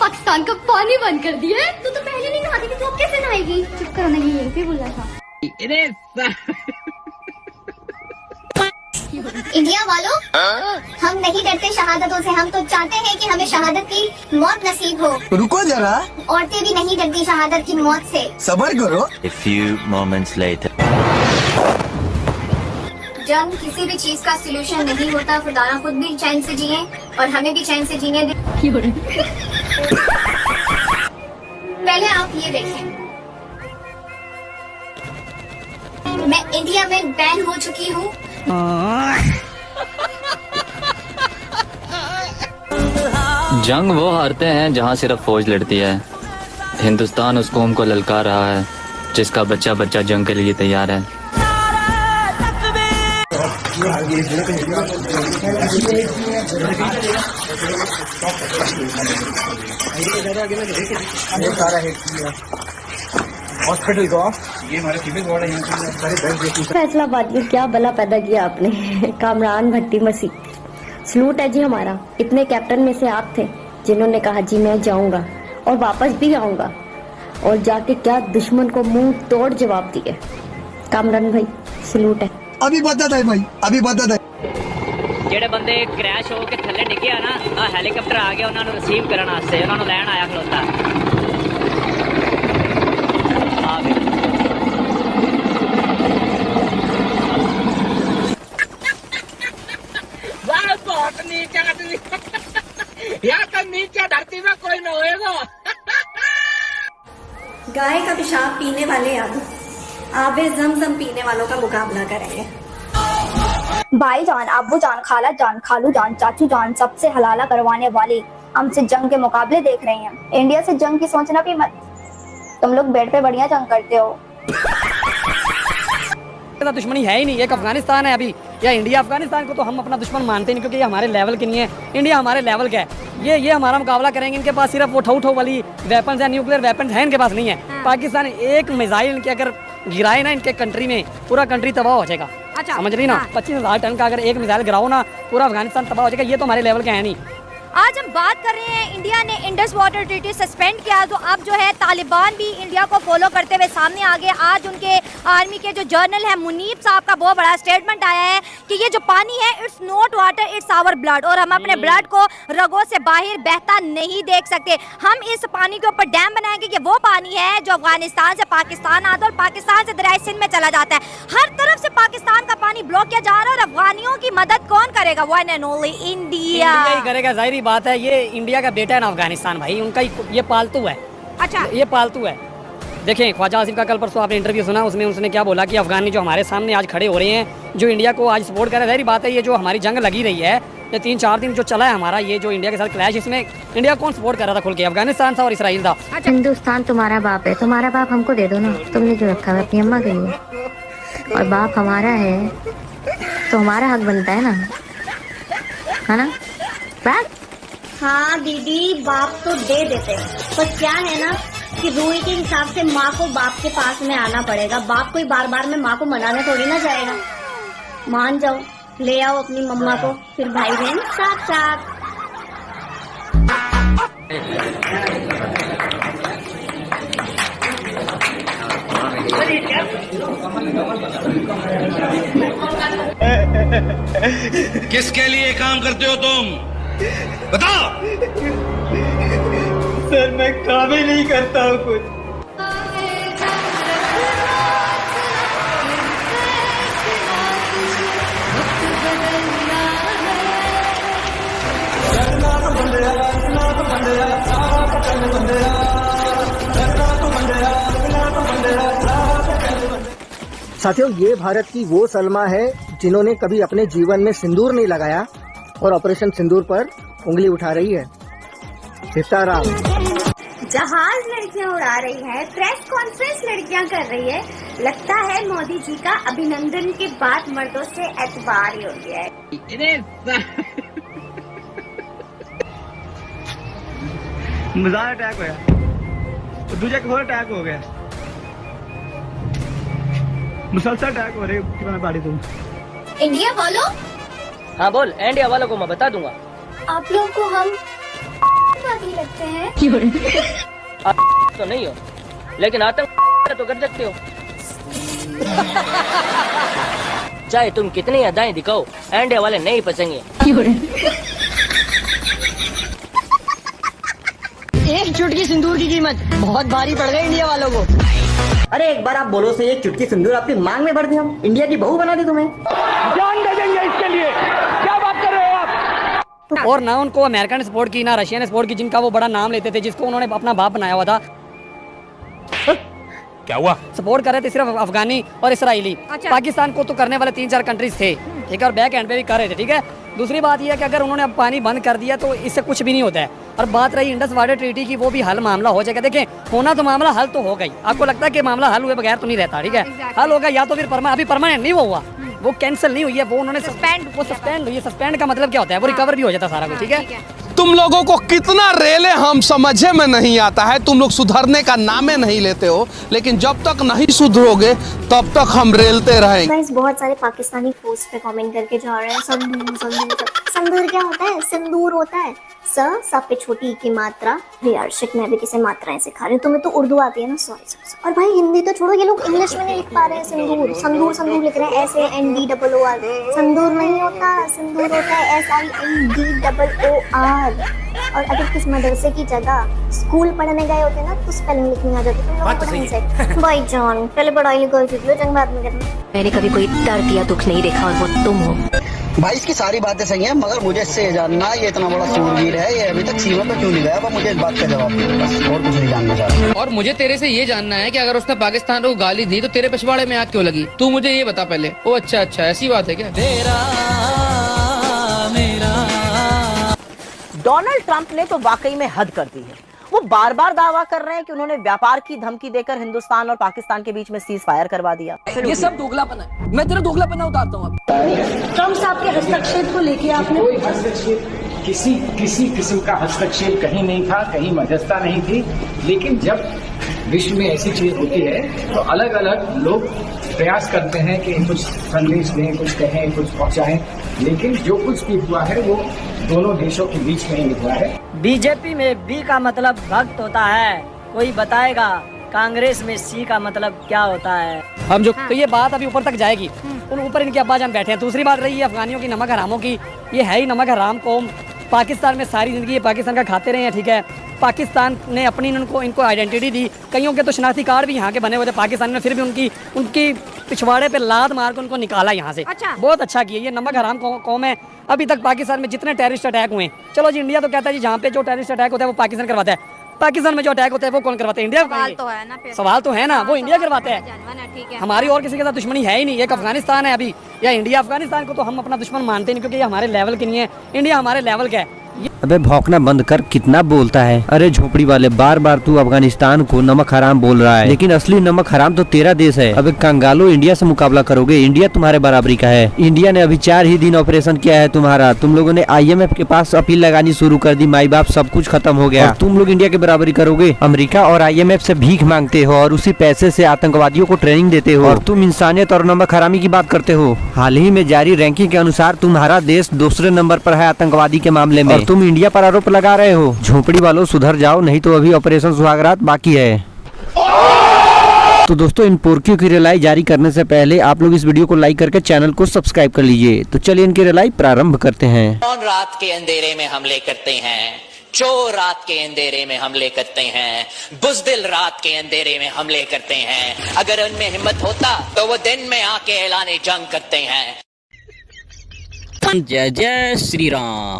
पाकिस्तान का पानी बंद कर दिया है। तू तो पहले नहीं नहाती थी, तू अब कैसे नहाएगी? चुप करो, नहीं यही पे बोला था। इंडिया वालों, हम नहीं डरते शहादतों से, हम तो चाहते हैं कि हमें शहादत की मौत नसीब हो। रुको जरा, औरतें भी नहीं डरती शहादत की मौत से। सब्र करो। A few moments later. जंग किसी भी चीज का सलूशन नहीं होता। खुदारा खुद भी चैन से जिए और हमें भी चैन से जीने दे। पहले आप ये देखें, मैं इंडिया में बैन हो चुकी हूँ। जंग वो हारते हैं जहाँ सिर्फ फौज लड़ती है। हिंदुस्तान उस कौम को ललकार रहा है जिसका बच्चा बच्चा जंग के लिए तैयार है। हॉस्पिटल को ये हमारे सिविल वार्ड है, फैसलाबाद में क्या भला पैदा किया आपने। कामरान भट्टी मसीह, सलूट है जी हमारा। इतने कैप्टन में से आप थे जिन्होंने कहा जी मैं जाऊंगा और वापस भी आऊंगा, और जाके क्या दुश्मन को मुंह तोड़ जवाब दिए। कामरान भाई सलूट है। अभी बता है भाई, अभी बता है। ਜਿਹੜੇ ਬੰਦੇ ਕ੍ਰੈਸ਼ ਹੋ ਕੇ ਥੱਲੇ ਡਿੱਗੇ ਆ ਨਾ, ਆ ਹੈਲੀਕਾਪਟਰ ਆ ਗਿਆ ਉਹਨਾਂ ਨੂੰ ਰਿਸੀਵ ਕਰਨ ਵਾਸਤੇ, ਉਹਨਾਂ ਨੂੰ ਲੈਣ ਆਇਆ ਖਲੋਤਾ ਆ ਵੇ। वाह बहुत नीचे आदमी यार, तो नीचे धरती में कोई न होएगा। गाय का पेशाब पीने वाले आदमी आबे जमजम पीने वालों का मुकाबला करेंगे। भाई जान, अब्बू जान, खाला जान, खालू जान, चाचू जान, सबसे हलाला करवाने वाले हमसे जंग के मुकाबले देख रहे हैं। इंडिया से जंग की सोचना भी मत, तुम लोग बेड पे बढ़िया जंग करते हो। दुश्मनी है ही नहीं। एक अफगानिस्तान है अभी, या इंडिया। अफगानिस्तान को तो हम अपना दुश्मन मानते नहीं, क्योंकि ये हमारे लेवल के नहीं है। इंडिया हमारे लेवल का है। ये हमारा मुकाबला करेंगे। इनके पास सिर्फ वो ठो वाली वेपन्स है, न्यूक्लियर वेपन्स है इनके पास नहीं है। पाकिस्तान एक मिसाइल इनके अगर गिराए ना इनके कंट्री में, पूरा कंट्री तबाह हो जाएगा। अच्छा, समझ रही ना? 25,000 टन का अगर एक मिसाइल गिराओ ना, पूरा अफगानिस्तान तबाह हो जाएगा। ये तो हमारे लेवल के है नहीं। आज हम बात कर रहे हैं, इंडिया ने इंडस वाटर ट्रीटी सस्पेंड किया, तो अब जो है तालिबान भी इंडिया को फॉलो करते हुए सामने आ गए। आज उनके आर्मी के जो जनरल है मुनीब साहब का बहुत बड़ा स्टेटमेंट आया है कि ये जो पानी है it's not water, it's our blood, और हम अपने ब्लड को रगों से बाहर बहता नहीं देख सकते। हम इस पानी के ऊपर डैम बनाएंगे कि वो पानी है जो अफगानिस्तान से पाकिस्तान आता है और पाकिस्तान से दरियाए सिंध में चला जाता है। हर तरफ से पाकिस्तान का पानी ब्लॉक किया जा रहा है, और अफगानियों की मदद कौन करेगा? वन एंड ओनली इंडिया ही करेगा। जाहिर बात है, ये इंडिया का बेटा है ना अफगानिस्तान भाई, उनका ये पालतू है। अच्छा, ये पालतू है। देखें, ख्वाजा आसिफ का कल परसों आपने इंटरव्यू सुना, उसमें उसने क्या बोला कि अफगानी जो हमारे सामने आज खड़े हो रहे हैं, जो इंडिया को आज सपोर्ट कर रहे हैं। जाहिर बात है, ये जो हमारी जंग लगी रही है, ये 3-4 दिन जो चला है हमारा, ये जो इंडिया के साथ क्लैश, इसमें इंडिया कौन सपोर्ट कर रहा था खुल के? अफगानिस्तान था और इसराइल था। हिंदुस्तान तुम्हारा बाप है, तुम्हारा बाप हमको दे दो ना। तुमने जो रखा है अपनी अम्मा के लिए, और बाप हमारा है तो हमारा हक बनता है ना, है ना? बाप हाँ दीदी, बाप तो दे देते हैं, पर क्या है ना कि रूल के हिसाब से माँ को बाप के पास में आना पड़ेगा। बाप कोई बार बार में माँ को मनाने थोड़ी ना जाएगा। मान जाओ, ले आओ अपनी मम्मा को, फिर भाई बहन साथ साथ। किसके लिए काम करते हो तुम? बताओ। सर मैं काम ही नहीं करता हूँ कुछ। साथियों, ये भारत की वो सलमा है जिन्होंने कभी अपने जीवन में सिंदूर नहीं लगाया और ऑपरेशन सिंदूर पर उंगली उठा रही है। सीताराम। जहाज लड़कियां उड़ा रही है, प्रेस कॉन्फ्रेंस लड़कियां कर रही है। लगता है मोदी जी का अभिनंदन के बाद मर्दों से एतबार ही हो गया है। मजाक अटैक होया, दूजा को अटैक हो गया, मुसलसल अटैक हो रहे बाड़ी। तुम इंडिया वालों, हाँ बोल। इंडिया वालों को मैं बता दूंगा। आप लोगों को हम लगते हैं। तो नहीं हो, लेकिन आतंक तो कर सकते हो। चाहे तुम कितनी अदाएं दिखाओ, इंडिया वाले नहीं पसंगे। एक चुटकी सिंदूर की कीमत बहुत भारी पड़ गई इंडिया वालों को। अरे एक बार आप बोलो से एक चुटकी सिंदूर आपकी मांग में भर दिया, हम इंडिया की बहू बना दी तुम्हें। जान दे देंगे इसके लिए, क्या बात कर रहे हो आप। और ना उनको अमेरिका ने सपोर्ट की, ना रशिया ने सपोर्ट की, जिनका वो बड़ा नाम लेते थे, जिसको उन्होंने अपना बाप बनाया हुआ था। क्या हुआ? सपोर्ट कर रहे थे सिर्फ अफगानी और इसराइली। अच्छा। पाकिस्तान को तो करने वाले 3-4 कंट्रीज थे, ठीक है, और बैक एंड पे भी कर रहे थे, ठीक है। दूसरी बात यह है कि अगर उन्होंने अब पानी बंद कर दिया तो इससे कुछ भी नहीं होता है। और बात रही इंडस वाटर ट्रीटी की, वो भी हल मामला हो जाएगा। देखें, होना तो मामला हल तो हो गई। आपको लगता है कि मामला हल हुए बगैर तो नहीं रहता, ठीक है। हल होगा या तो फिर अभी परमानेंट नहीं हुआ, वो कैंसिल नहीं हुई है, वो उन्होंने सस्पेंड हुई है। सस्पेंड का मतलब क्या होता है, वो रिकवर भी हो जाता सारा कुछ, ठीक है। तुम लोगों को कितना रेले हम समझे में नहीं आता है, तुम लोग सुधरने का नामे नहीं लेते हो, लेकिन जब तक नहीं सुधरोगे तब तक हम रेलते रहेंगे। गाइस बहुत सारे पाकिस्तानी पोस्ट पे कमेंट करके जा रहे हैं संदूर संदूर। संदूर क्या होता है? सिंदूर होता है। स पे छोटी की मात्रा। यार शिट, मैं भी किसे मात्राएं सिखा रही हूँ, तुम्हें तो उर्दू आती है ना, सॉरी। और भाई हिंदी तो छोड़ो, ये लोग इंग्लिश में नहीं लिख पा रहे हैं सिंदूर। संदूर संदूर लिख रहे हैं SANDOOR। संदूर नहीं होता, सिंदूर होता है SINDOOR। और अगर किस मदरसे की जगह स्कूल पढ़ने गए होते ना तो स्पेलिंग लिखनी आ जाती है। भाई जान पहले पढ़ाई लिखाई सीख लो, जंग बाद में करना। मैंने कभी कोई दर्द या दुख नहीं देखा और वो तुम हो। भाई इसकी सारी बातें सही हैं, मगर मुझे इससे ये जानना है, ये इतना बड़ा शूरवीर है, ये अभी तक सीमा पे क्यों नहीं गया? अब मुझे इस बात का जवाब दो, बस और कुछ नहीं जानना चाहता। और मुझे तेरे से ये जानना है कि अगर उसने पाकिस्तान को गाली दी तो तेरे पिछवाड़े में आग क्यों लगी? तू मुझे ये बता पहले। ओ अच्छा, ऐसी बात है क्या? डोनाल्ड ट्रंप ने तो वाकई में हद कर दी है। वो बार बार दावा कर रहे हैं कि उन्होंने व्यापार की धमकी देकर हिंदुस्तान और पाकिस्तान के बीच में सीज फायर करवा दिया। ये सब दोगलापन है, मैं तेरा दोगलापन उतारता हूँ। ट्रम्प साहब के हस्तक्षेप को लेके आपने कोई हस्तक्षेप, किसी किस्म का हस्तक्षेप कहीं नहीं था, कहीं मध्यस्थता नहीं थी। लेकिन जब विश्व में ऐसी चीज होती है तो अलग अलग लोग प्रयास करते हैं कि कुछ संदेश दें, कुछ कहें, कुछ पहुंचाएं, लेकिन जो कुछ भी हुआ है वो दोनों देशों के बीच में ही हुआ है। बीजेपी में बी का मतलब भक्त होता है, कोई बताएगा कांग्रेस में सी का मतलब क्या होता है? हम जो तो ये बात अभी ऊपर तक जाएगी, उन ऊपर इनके अब्बा जान बैठे हैं। दूसरी बात रही है अफगानियों की, नमक हरामों की। ये है ही नमक हराम कौम, पाकिस्तान में सारी जिंदगी ये पाकिस्तान का खाते रहे हैं, ठीक है। पाकिस्तान ने अपनी इनको आइडेंटिटी दी, कईयों के तो शनाख्ती कार्ड भी यहाँ के बने हुए थे पाकिस्तान में, फिर भी उनकी पिछवाड़े पे लात मार कर उनको निकाला यहाँ से। अच्छा। बहुत अच्छा किया, ये नमक हराम कौम है। अभी तक पाकिस्तान में जितने टेररिस्ट अटैक हुए, चलो जी इंडिया तो कहता है जी जहाँ पे जो टेररिस्ट अटैक होता है वो पाकिस्तान करवाता है, पाकिस्तान में जो अटैक होता है वो कौन करवाता है? इंडिया। सवाल तो है ना, फिर सवाल तो है ना, वो इंडिया करवाता है। ठीक है। हमारी और किसी के साथ दुश्मनी है ही नहीं। एक अफगानिस्तान है अभी, या इंडिया। अफगानिस्तान को तो हम अपना दुश्मन मानते नहीं, क्योंकि ये हमारे लेवल के नहीं है। इंडिया हमारे लेवल का है। अबे भौंकना बंद कर, कितना बोलता है। अरे झोपड़ी वाले, बार बार तू अफगानिस्तान को नमक हराम बोल रहा है, लेकिन असली नमक हराम तो तेरा देश है। अबे कंगालो, इंडिया से मुकाबला करोगे? इंडिया तुम्हारे बराबरी का है। इंडिया ने अभी 4 ही दिन ऑपरेशन किया है तुम्हारा। तुम लोगों ने IMF के पास अपील लगानी शुरू कर दी, माई बाप सब कुछ खत्म हो गया। और तुम लोग इंडिया की बराबरी करोगे? अमेरिका और IMF से भीख मांगते हो और उसी पैसे से आतंकवादियों को ट्रेनिंग देते हो, और तुम इंसानियत और नमक हरामी की बात करते हो। हाल ही में जारी रैंकिंग के अनुसार तुम्हारा देश दूसरे नंबर पर है आतंकवादी के मामले में, और तुम इंडिया पर आरोप लगा रहे हो। झोपड़ी वालों सुधर जाओ, नहीं तो अभी ऑपरेशन सुहागरात बाकी है। तो दोस्तों, इन पोर्कियों की रिलाई जारी करने से पहले आप लोग इस वीडियो को लाइक करके चैनल को सब्सक्राइब कर लीजिए। तो चलिए इनकी रिलाई प्रारंभ करते हैं। कौन रात के अंधेरे में हमले करते हैं? चोर रात के अंधेरे में हमले करते हैं, बुज़दिल रात के अंधेरे में हमले करते हैं। अगर उनमें हिम्मत होता तो वो दिन में आके ऐलाने जंग करते हैं। जय जय श्री राम।